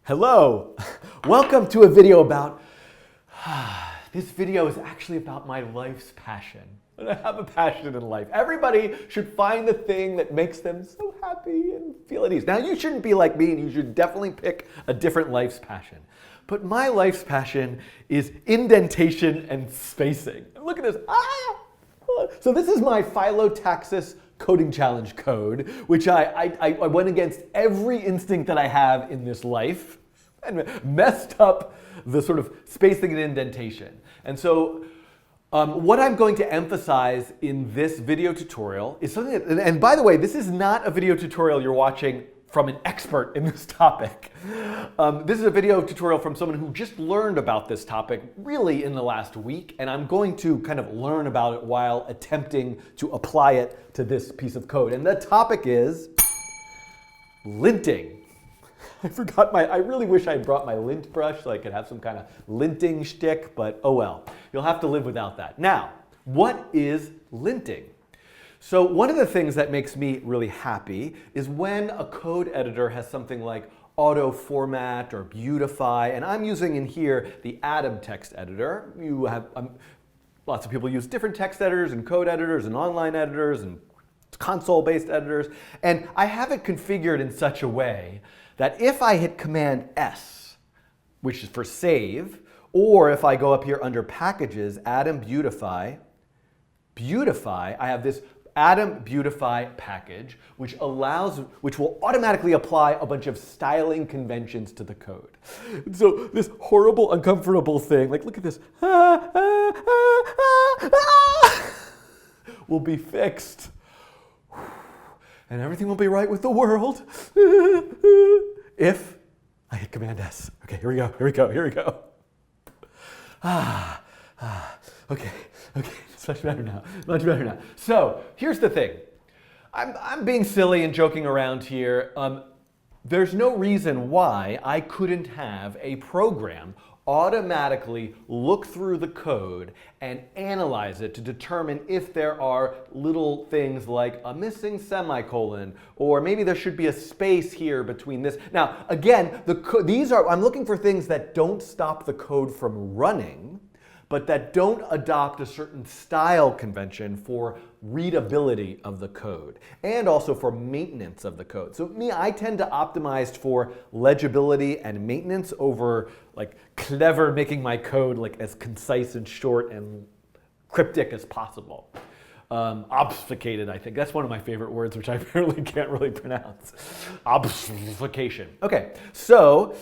Hello, welcome to a video about, this video is actually about my life's passion. And I have a passion in life. Everybody should find the thing that makes them so happy and feel at ease. Now you shouldn't be like me and you should definitely pick a different life's passion. But my life's passion is indentation and spacing. And look at this, So this is my Philo-Taxis coding challenge code, which I went against every instinct that I have in this life and messed up the sort of spacing and indentation. And so what I'm going to emphasize in this video tutorial is something that, and by the way, this is not a video tutorial you're watching from an expert in this topic. This is a video tutorial from someone who just learned about this topic really in the last week, and I'm going to kind of learn about it while attempting to apply it to this piece of code. And the topic is linting. I really wish I brought my lint brush so I could have some kind of linting shtick, but oh well. You'll have to live without that. Now, what is linting? So one of the things that makes me really happy is when a code editor has something like auto format or Beautify, and I'm using in here the Atom text editor. You have lots of people use different text editors and code editors and online editors and console-based editors, and I have it configured in such a way that if I hit Command S, which is for save, or if I go up here under Packages, Atom Beautify, I have this Atom Beautify package, which will automatically apply a bunch of styling conventions to the code. So this horrible, uncomfortable thing, like look at this, will be fixed. And everything will be right with the world if I hit Command S. Okay, here we go. Okay, it's much better now. So here's the thing. I'm being silly and joking around here. There's no reason why I couldn't have a program automatically look through the code and analyze it to determine if there are little things like a missing semicolon, or maybe there should be a space here between this. Now, again, I'm looking for things that don't stop the code from running, but that don't adopt a certain style convention for readability of the code, and also for maintenance of the code. So I tend to optimize for legibility and maintenance over like clever making my code like as concise and short and cryptic as possible. Obfuscated, I think. That's one of my favorite words, which I apparently can't really pronounce. Obfuscation. Okay, so,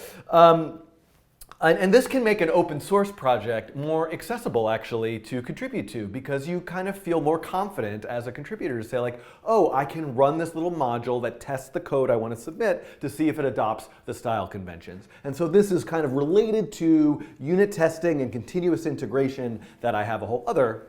and this can make an open source project more accessible actually to contribute to, because you kind of feel more confident as a contributor to say like, oh, I can run this little module that tests the code I want to submit to see if it adopts the style conventions. And so this is kind of related to unit testing and continuous integration that I have a whole other,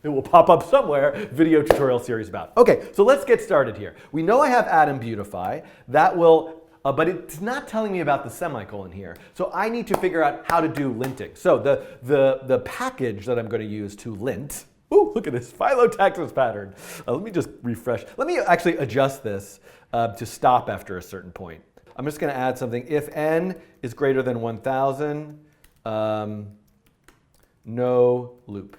it will pop up somewhere, video tutorial series about. Okay, so let's get started here. We know I have Atom Beautify. That will but it's not telling me about the semicolon here. So I need to figure out how to do linting. So the package that I'm going to use to lint, ooh, look at this, Philo-Taxis pattern. Let me just refresh. Let me actually adjust this to stop after a certain point. I'm just going to add something. If n is greater than 1,000, no loop.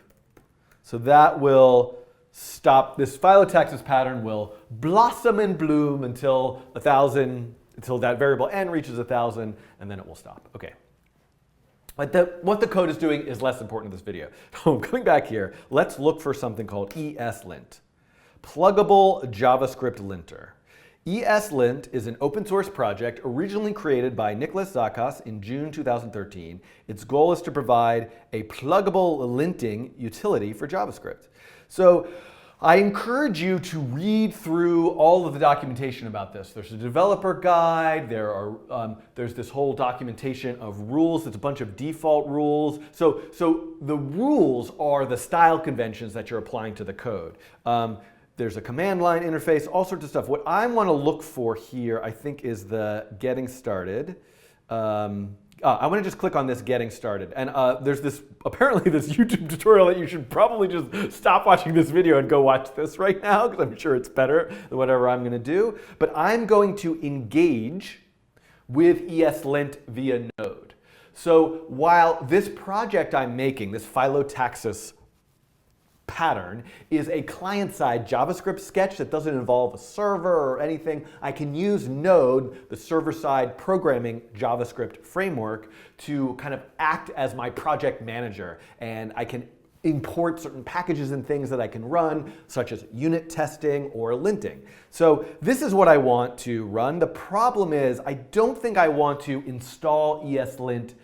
So that will stop, this Philo-Taxis pattern will blossom and bloom until 1,000, until that variable n reaches 1,000, and then it will stop. Okay. But what the code is doing is less important in this video. So coming back here, let's look for something called ESLint, Pluggable JavaScript Linter. ESLint is an open source project originally created by Nicholas Zakas in June 2013. Its goal is to provide a pluggable linting utility for JavaScript. So I encourage you to read through all of the documentation about this. There's a developer guide, there's this whole documentation of rules, it's a bunch of default rules. So the rules are the style conventions that you're applying to the code. There's a command line interface, all sorts of stuff. What I want to look for here, I think, is the getting started. I want to just click on this getting started. And there's this, apparently this YouTube tutorial that you should probably just stop watching this video and go watch this right now, because I'm sure it's better than whatever I'm going to do. But I'm going to engage with ESLint via Node. So while this project I'm making, this phyllotaxis pattern, is a client-side JavaScript sketch that doesn't involve a server or anything, I can use Node, the server-side programming JavaScript framework, to kind of act as my project manager. And I can import certain packages and things that I can run, such as unit testing or linting. So this is what I want to run. The problem is I don't think I want to install ESLint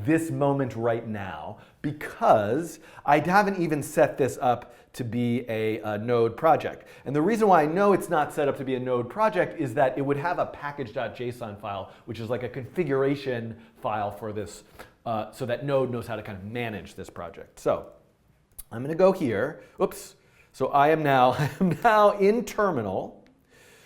this moment right now because I haven't even set this up to be a Node project. And the reason why I know it's not set up to be a Node project is that it would have a package.json file, which is like a configuration file for this, so that Node knows how to kind of manage this project. So I'm going to go here. Oops. So I am now in terminal.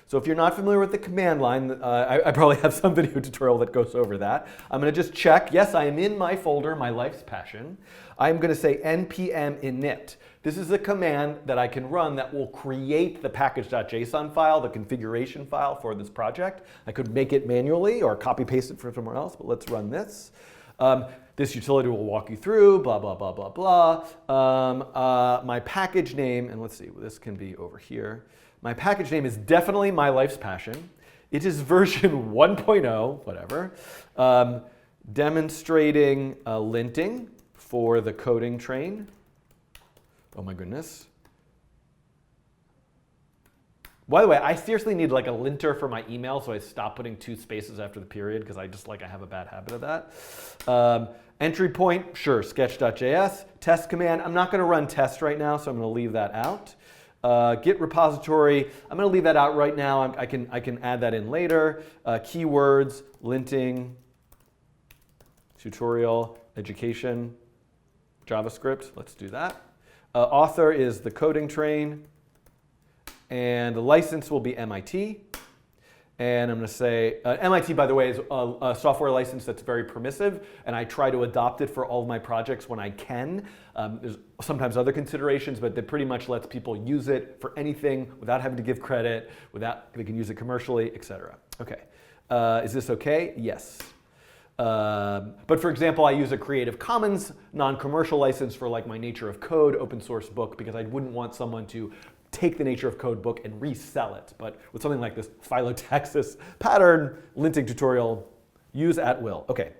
So if you're not familiar with the command line, I probably have some video tutorial that goes over that. I'm going to just check. Yes, I am in my folder, my life's passion. I'm going to say npm init. This is a command that I can run that will create the package.json file, the configuration file for this project. I could make it manually or copy paste it from somewhere else, but let's run this. This utility will walk you through, blah, blah, blah, blah, blah. My package name, and let's see, this can be over here. My package name is definitely my life's passion. It is version 1.0, whatever, demonstrating linting for the coding train. Oh my goodness. By the way, I seriously need like a linter for my email, so I stopped putting 2 spaces after the period because I have a bad habit of that. Entry point, sure, sketch.js. Test command, I'm not going to run test right now, so I'm going to leave that out. Git repository, I'm going to leave that out right now. I can add that in later. Keywords, linting, tutorial, education, JavaScript. Let's do that. Author is the coding train. And the license will be MIT. And I'm going to say, MIT, by the way, is a software license that's very permissive, and I try to adopt it for all of my projects when I can. There's sometimes other considerations, but that pretty much lets people use it for anything without having to give credit, they can use it commercially, etc. Okay, is this okay? Yes. But for example, I use a Creative Commons non-commercial license for like my Nature of Code open source book because I wouldn't want someone to take the Nature of Code book and resell it. But with something like this phyllotaxis pattern linting tutorial, use at will. Okay,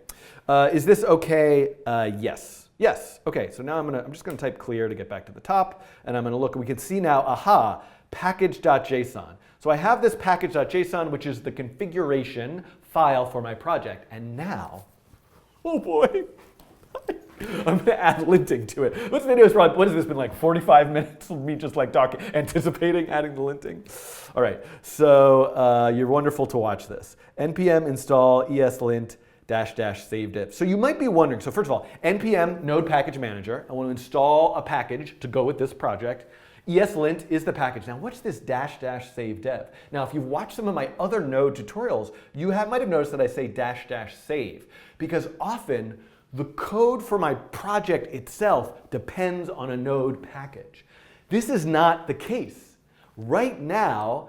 is this okay? Yes. Yes. Okay. So now I'm just going to type clear to get back to the top, and I'm going to look. We can see now. Aha! Package.json. So I have this package.json, which is the configuration file for my project, and now, oh boy. I'm going to add linting to it. This video is probably, what has this been, like 45 minutes of me just like talking, anticipating adding the linting? All right, so you're wonderful to watch this. npm install ESLint --save diff. So you might be wondering, so first of all, npm node package manager. I want to install a package to go with this project. ESLint is the package. Now, what's this --save dev? Now, if you've watched some of my other Node tutorials, you might have noticed that I say --save because often the code for my project itself depends on a Node package. This is not the case. Right now,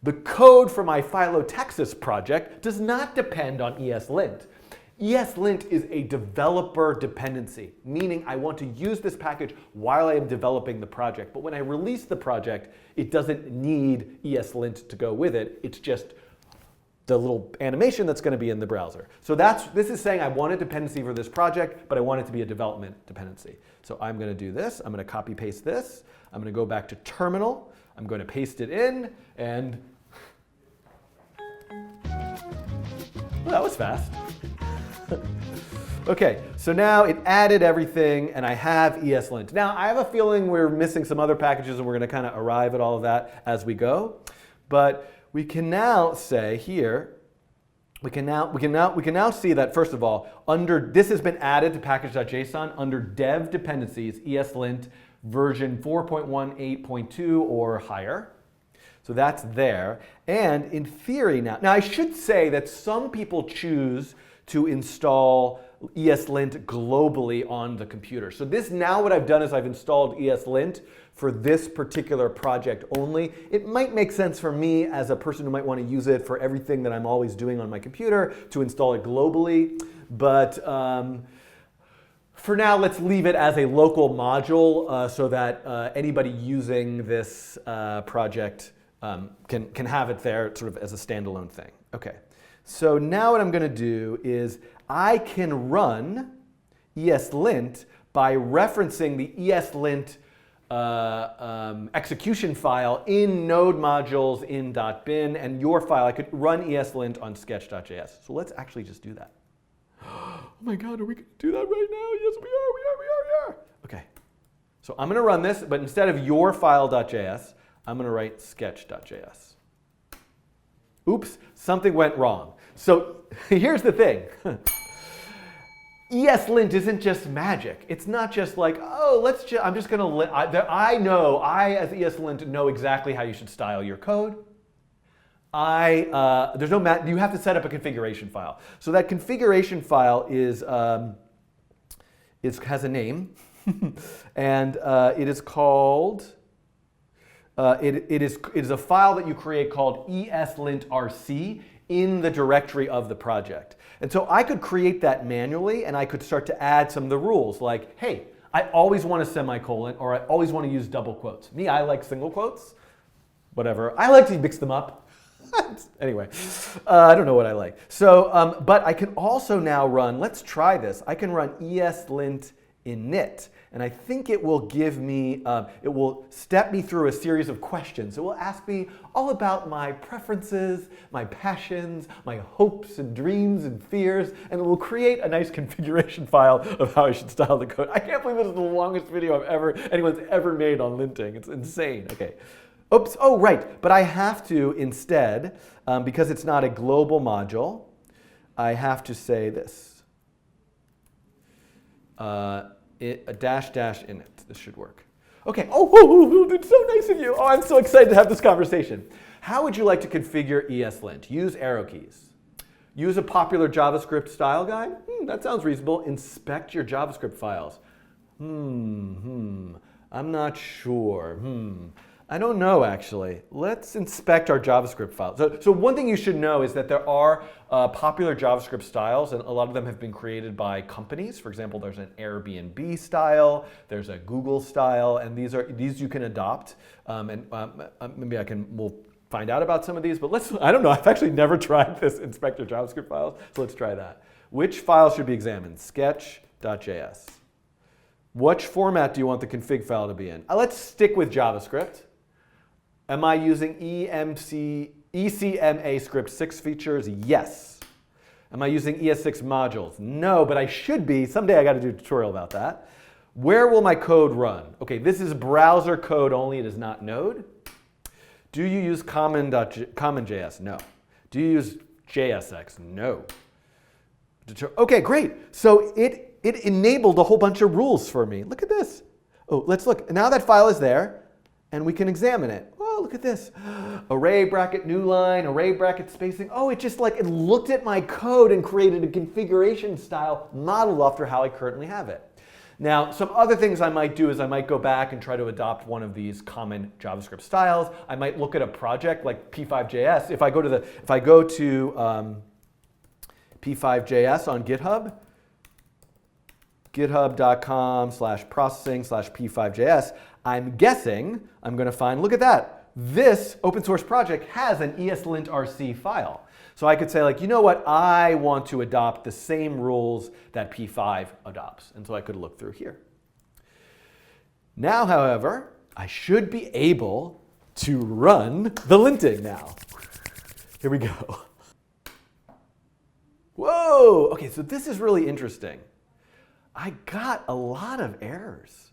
the code for my phyllotaxis project does not depend on ESLint. ESLint is a developer dependency, meaning I want to use this package while I am developing the project. But when I release the project, it doesn't need ESLint to go with it. It's just the little animation that's going to be in the browser. So this is saying I want a dependency for this project, but I want it to be a development dependency. So I'm going to do this. I'm going to copy paste this. I'm going to go back to terminal. I'm going to paste it in, and well, that was fast. Okay, so now it added everything, and I have ESLint. Now, I have a feeling we're missing some other packages, and we're going to kind of arrive at all of that as we go. But we can now say here, we can now see that first of all, this has been added to package.json under dev dependencies, ESLint version 4.18.2 or higher. So that's there. And in theory now I should say that some people choose to install ESLint globally on the computer. So this, now what I've done is I've installed ESLint for this particular project only. It might make sense for me as a person who might want to use it for everything that I'm always doing on my computer to install it globally. But for now, let's leave it as a local module so that anybody using this project can have it there sort of as a standalone thing. Okay, so now what I'm going to do is I can run ESLint by referencing the ESLint execution file in node modules in .bin, and your file, I could run ESLint on sketch.js. So let's actually just do that. Oh my God, are we going to do that right now? Yes, we are. Okay, so I'm going to run this, but instead of your file.js, I'm going to write sketch.js. Oops, something went wrong. So here's the thing. ESLint isn't just magic. It's not just like, oh, I'm just going to, I as ESLint know exactly how you should style your code. You have to set up a configuration file. So that configuration file has a name, and it is called, it is a file that you create called ESLint.rc in the directory of the project. And so I could create that manually, and I could start to add some of the rules, like, hey, I always want a semicolon, or I always want to use double quotes. Me, I like single quotes, whatever. I like to mix them up. Anyway, I don't know what I like. So, but I can also now run, let's try this. I can run ESLint init, and I think it will give me, it will step me through a series of questions. It will ask me all about my preferences, my passions, my hopes and dreams and fears, and it will create a nice configuration file of how I should style the code. I can't believe this is the longest video anyone's ever made on linting. It's insane. Okay. Oops, oh right, but I have to instead, because it's not a global module, I have to say this. A dash init, this should work. Okay, oh, it's so nice of you. Oh, I'm so excited to have this conversation. How would you like to configure ESLint? Use arrow keys. Use a popular JavaScript style guide? That sounds reasonable. Inspect your JavaScript files. I'm not sure. I don't know, actually. Let's inspect our JavaScript files. So one thing you should know is that there are popular JavaScript styles, and a lot of them have been created by companies. For example, there's an Airbnb style, there's a Google style, and these you can adopt. Maybe we'll find out about some of these, but I don't know, I've actually never tried this inspect your JavaScript files, so let's try that. Which file should be examined? Sketch.js. Which format do you want the config file to be in? Let's stick with JavaScript. Am I using ECMA script 6 features? Yes. Am I using ES6 modules? No, but I should be. Someday I got to do a tutorial about that. Where will my code run? Okay, this is browser code only. It is not Node. Do you use common.js? No. Do you use JSX? No. Okay, great. So it enabled a whole bunch of rules for me. Look at this. Oh, let's look. Now that file is there, and we can examine it. Oh, look at this. Array bracket new line, array bracket spacing. Oh, it looked at my code and created a configuration style modeled after how I currently have it. Now, some other things I might do is I might go back and try to adopt one of these common JavaScript styles. I might look at a project like P5.js. If I go to P5.js on GitHub, github.com/processing/p5js, I'm guessing I'm going to find, look at that. This open source project has an ESLint.rc file. So I could say, like, you know what? I want to adopt the same rules that P5 adopts. And so I could look through here. Now, however, I should be able to run the linting now. Here we go. Whoa! Okay, so this is really interesting. I got a lot of errors.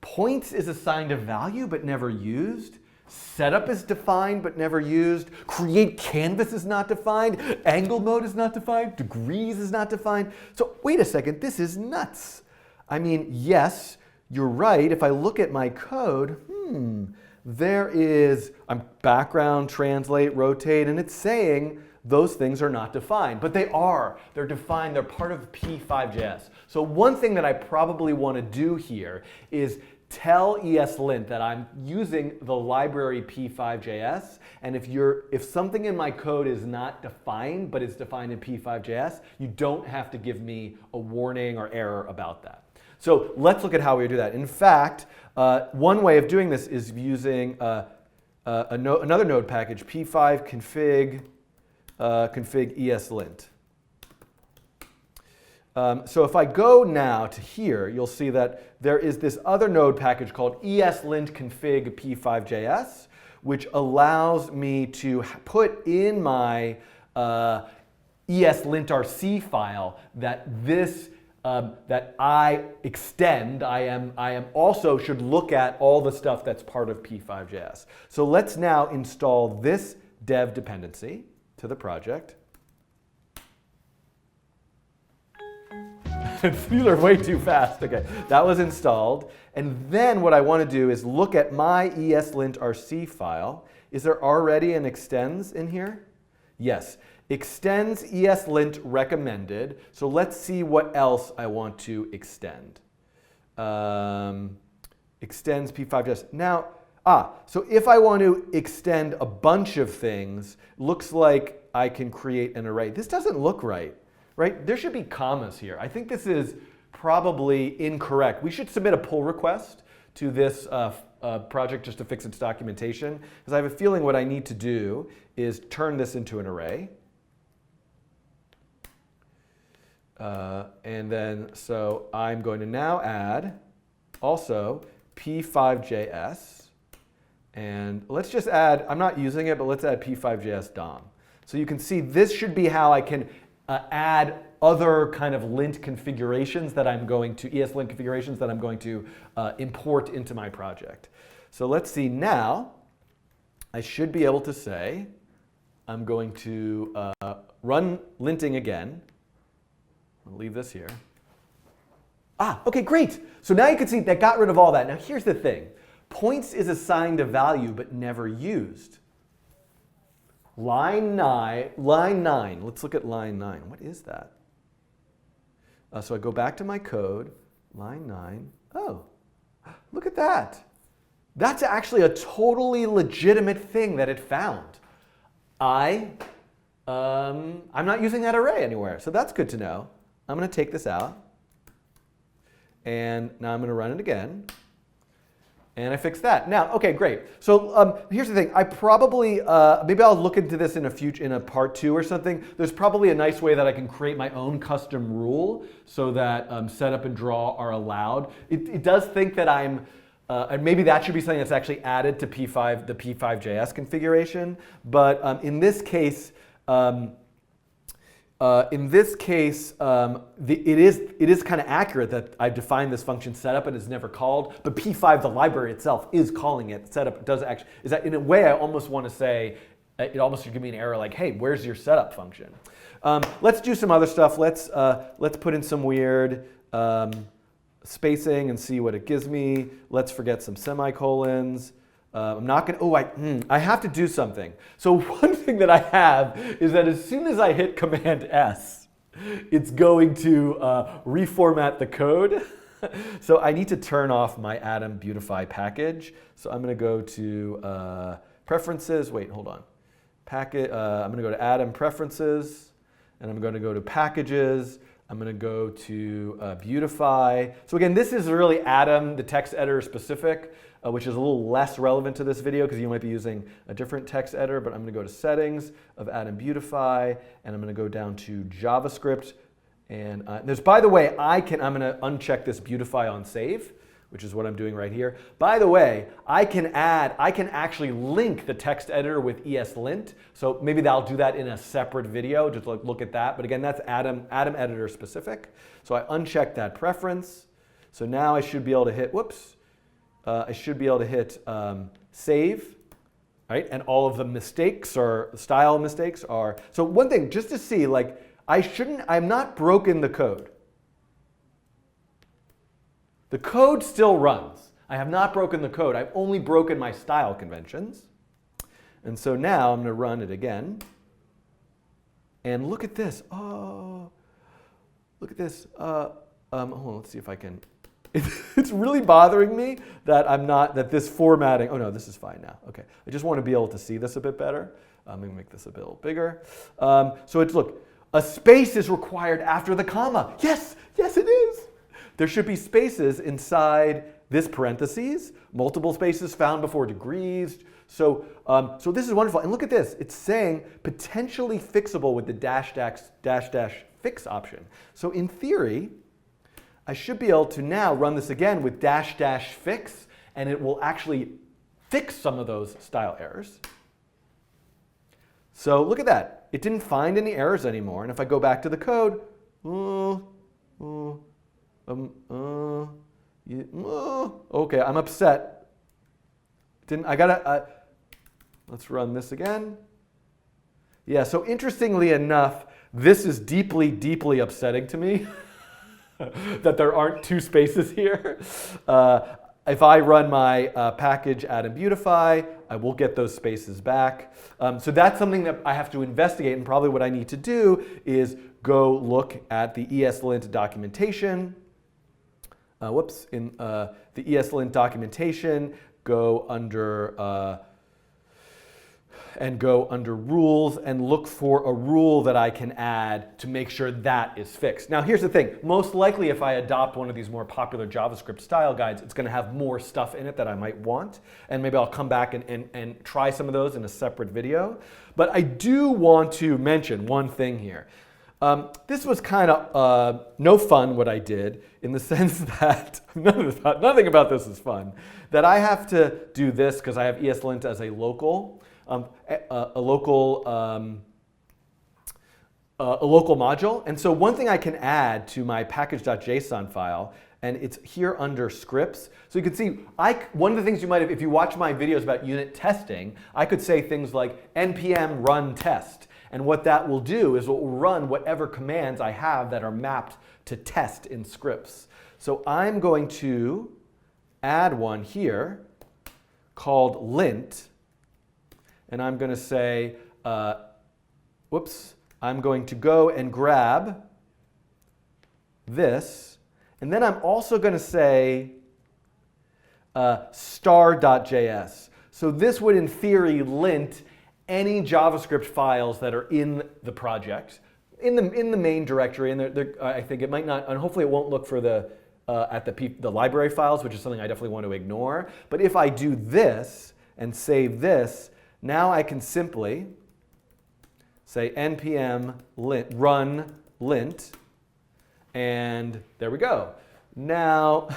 Points is assigned a value but never used. Setup is defined but never used. Create canvas is not defined. Angle mode is not defined. Degrees is not defined. So wait a second, this is nuts. I mean, yes, you're right. If I look at my code, there is background, translate, rotate, and it's saying those things are not defined, but they are. They're defined. They're part of P5.js. So one thing that I probably want to do here is tell ESLint that I'm using the library P5.js, and if something in my code is not defined, but it's defined in P5.js, you don't have to give me a warning or error about that. So let's look at how we do that. In fact, one way of doing this is using another node package, p5 config ESLint. So if I go now to here, you'll see that there is this other node package called ESLint config p5.js, which allows me to put in my ESLint.rc file that that I extend. I am also should look at all the stuff that's part of p5.js. So let's now install this dev dependency to the project. These are way too fast. Okay, that was installed. And then what I want to do is look at my ESLint.rc file. Is there already an extends in here? Yes. Extends ESLint recommended. So let's see what else I want to extend. Extends p5.js. Now, so if I want to extend a bunch of things, looks like I can create an array. This doesn't look right. Right? There should be commas here. I think this is probably incorrect. We should submit a pull request to this project just to fix its documentation, because I have a feeling what I need to do is turn this into an array. And then, so I'm going to now add also p5.js. And let's just add, I'm not using it, but let's add p5.js DOM. So you can see this should be how I can add other kind of lint configurations that I'm going to, ESLint configurations that I'm going to import into my project. So let's see now, I should be able to say, I'm going to run linting again. I'll leave this here. Okay, great. So now you can see that got rid of all that. Now here's the thing. Points is assigned a value but never used. Line 9, let's look at line 9. What is that? So I go back to my code, line 9. Oh, look at that. That's actually a totally legitimate thing that it found. I'm not using that array anywhere, so that's good to know. I'm going to take this out, and now I'm going to run it again. And I fixed that. Now, okay, great. So here's the thing. I probably, maybe I'll look into this in a part 2 or something. There's probably a nice way that I can create my own custom rule so that setup and draw are allowed. It does think that I'm, and maybe that should be something that's actually added to the P5.js configuration. But in this case, it is kind of accurate that I defined this function setup and it's never called, but P5, the library itself, is calling it. Setup does actually, is that in a way I almost want to say, it almost should give me an error like, hey, where's your setup function? Let's do some other stuff. Let's put in some weird spacing and see what it gives me. Let's forget some semicolons. I'm not going to, I have to do something. So one thing that I have is that as soon as I hit Command S, it's going to reformat the code. So I need to turn off my Atom Beautify package. So I'm going to go to Preferences. Wait, hold on. I'm going to go to Atom Preferences, and I'm going to go to Packages. I'm going to go to Beautify. So again, this is really Atom, the text editor specific, which is a little less relevant to this video because you might be using a different text editor, but I'm going to go to Settings of Atom Beautify, and I'm going to go down to JavaScript. And there's, by the way, I'm going to uncheck this Beautify on Save, which is what I'm doing right here. By the way, I can actually link the text editor with ESLint. So maybe I'll do that in a separate video, just look at that. But again, that's Atom editor specific. So I uncheck that preference. So now I should be able to hit, I should be able to hit save, right? And all of the mistakes or style mistakes are, so one thing, just to see, like, I'm not broken the code. The code still runs. I have not broken the code. I've only broken my style conventions. And so now I'm going to run it again. And look at this. Oh, look at this. Hold on, let's see if I can. It's really bothering me that that this formatting, oh no, this is fine now. Okay, I just want to be able to see this a bit better. Let me make this a bit bigger. So look, a space is required after the comma. Yes, yes it is. There should be spaces inside this parentheses, multiple spaces found before degrees. So this is wonderful. And look at this. It's saying potentially fixable with the dash fix option. So in theory, I should be able to now run this again with dash fix, and it will actually fix some of those style errors. So look at that. It didn't find any errors anymore. And if I go back to the code, okay, I'm upset. Let's run this again. Yeah, so interestingly enough, this is deeply, deeply upsetting to me that there aren't two spaces here. If I run my package add in Beautify, I will get those spaces back. So that's something that I have to investigate, and probably what I need to do is go look at the ESLint documentation. In the ESLint documentation, go under rules and look for a rule that I can add to make sure that is fixed. Now here's the thing, most likely if I adopt one of these more popular JavaScript style guides, it's going to have more stuff in it that I might want, and maybe I'll come back and try some of those in a separate video. But I do want to mention one thing here. This was kind of no fun what I did, in the sense that nothing about this is fun. That I have to do this because I have ESLint as a local module. And so one thing I can add to my package.json file, and it's here under scripts. So you can see, one of the things you might have, if you watch my videos about unit testing, I could say things like npm run test. And what that will do is it will run whatever commands I have that are mapped to test in scripts. So I'm going to add one here called lint. And I'm going to say, I'm going to go and grab this. And then I'm also going to say star.js. So this would, in theory, lint any JavaScript files that are in the project, in the main directory. And I think it might not, and hopefully it won't look for the library files, which is something I definitely want to ignore. But if I do this and save this, now I can simply say npm run lint, and there we go. Now,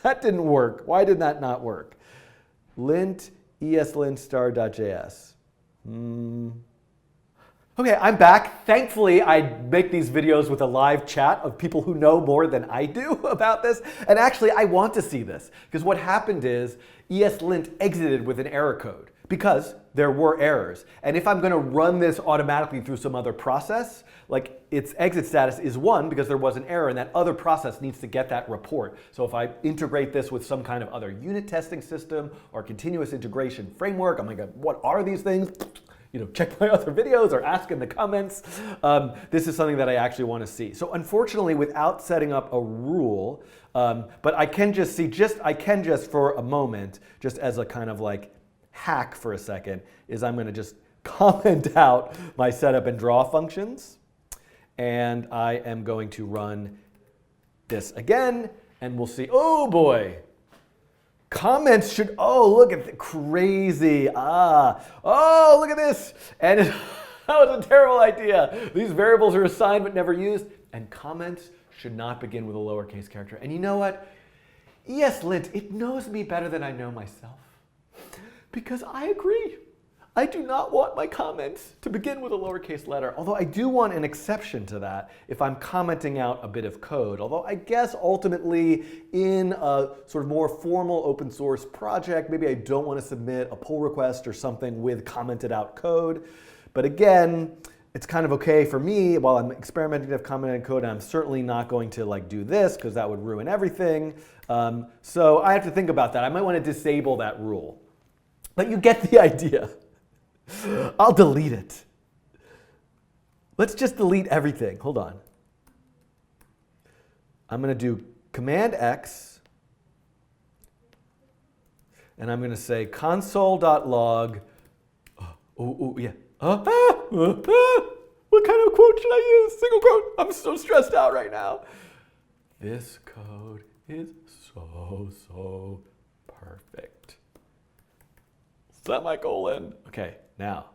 that didn't work. Why did that not work? Lint ESLint star.js. Okay, I'm back. Thankfully, I make these videos with a live chat of people who know more than I do about this. And actually, I want to see this, because what happened is ESLint exited with an error code because there were errors. And if I'm going to run this automatically through some other process, like its exit status is 1 because there was an error, and that other process needs to get that report. So if I integrate this with some kind of other unit testing system or continuous integration framework, I'm like, what are these things? Check my other videos or ask in the comments. This is something that I actually want to see. So unfortunately, without setting up a rule, but I can just see, for a moment, just as a kind of like hack for a second, is I'm going to just comment out my setup and draw functions. And I am going to run this again, and we'll see, oh boy, comments should, oh, look at the crazy, oh, look at this. And that was a terrible idea. These variables are assigned but never used, and comments should not begin with a lowercase character. And you know what? ESLint, it knows me better than I know myself, because I agree. I do not want my comments to begin with a lowercase letter, although I do want an exception to that if I'm commenting out a bit of code. Although I guess ultimately in a sort of more formal open source project, maybe I don't want to submit a pull request or something with commented out code. But again, it's kind of okay for me while I'm experimenting with commented code, and I'm certainly not going to do this because that would ruin everything. So I have to think about that. I might want to disable that rule. But you get the idea. I'll delete it. Let's just delete everything. Hold on. I'm going to do Command X, and I'm going to say console.log. Yeah. What kind of quote should I use? Single quote. I'm so stressed out right now. This code is so perfect. Semicolon. Okay, now.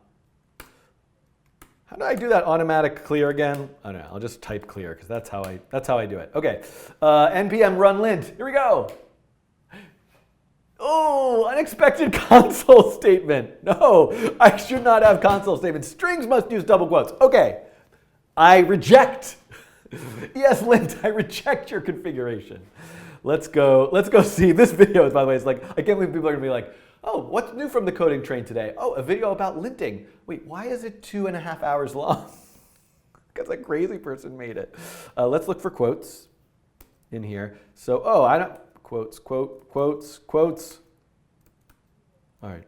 How do I do that automatic clear again? I don't know. I'll just type clear because that's how I do it. Okay. npm run lint. Here we go. Oh, unexpected console statement. No, I should not have console statements. Strings must use double quotes. Okay. I reject. ESLint, I reject your configuration. Let's go see. This video, by the way, is like, I can't believe people are going to be like, oh, what's new from the coding train today? Oh, a video about linting. Wait, why is it 2.5 hours long? Because a crazy person made it. Let's look for quotes in here. So, I don't, quotes. All right,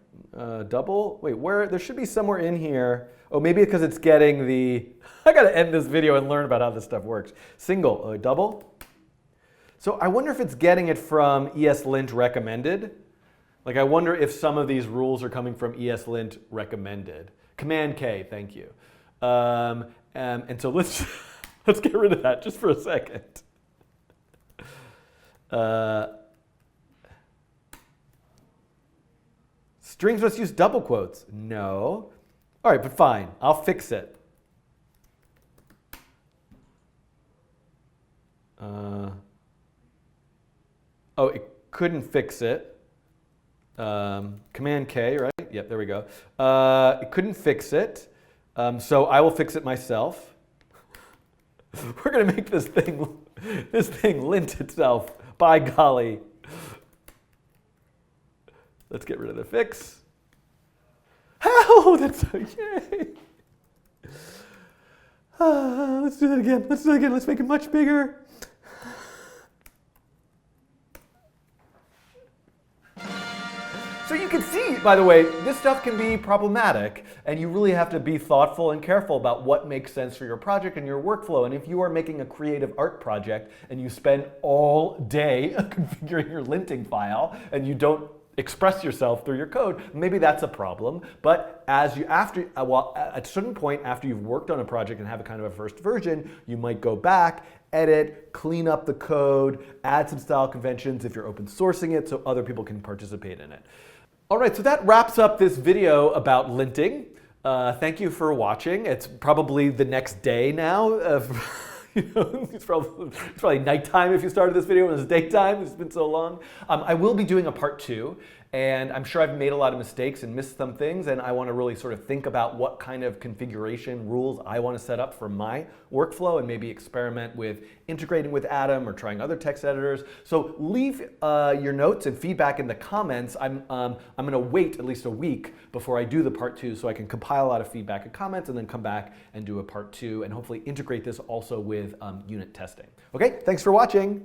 double, wait, there should be somewhere in here. Oh, maybe because it's getting the, I gotta end this video and learn about how this stuff works. Single, double. So I wonder if it's getting it from ESLint recommended. Like I wonder if some of these rules are coming from ESLint recommended. Command K, thank you. And so let's get rid of that just for a second. Strings must use double quotes. No. All right, but fine. I'll fix it. It couldn't fix it. Command K, right? Yep, there we go. It couldn't fix it, so I will fix it myself. We're gonna make this thing lint itself. By golly. Let's get rid of the fix. Oh, that's so yay! Let's do that again. Let's make it much bigger. So you can see, by the way, this stuff can be problematic, and you really have to be thoughtful and careful about what makes sense for your project and your workflow. And if you are making a creative art project and you spend all day configuring your linting file and you don't express yourself through your code, maybe that's a problem. But at a certain point after you've worked on a project and have a kind of a first version, you might go back, edit, clean up the code, add some style conventions if you're open sourcing it so other people can participate in it. All right, so that wraps up this video about linting. Thank you for watching. It's probably the next day now. It's probably nighttime if you started this video and it's daytime. It's been so long. I will be doing a part 2, and I'm sure I've made a lot of mistakes and missed some things, and I want to really sort of think about what kind of configuration rules I want to set up for my workflow and maybe experiment with integrating with Atom or trying other text editors. So leave your notes and feedback in the comments. I'm going to wait at least a week before I do the part 2 so I can compile a lot of feedback and comments and then come back and do a part 2 and hopefully integrate this also with unit testing. Okay, thanks for watching.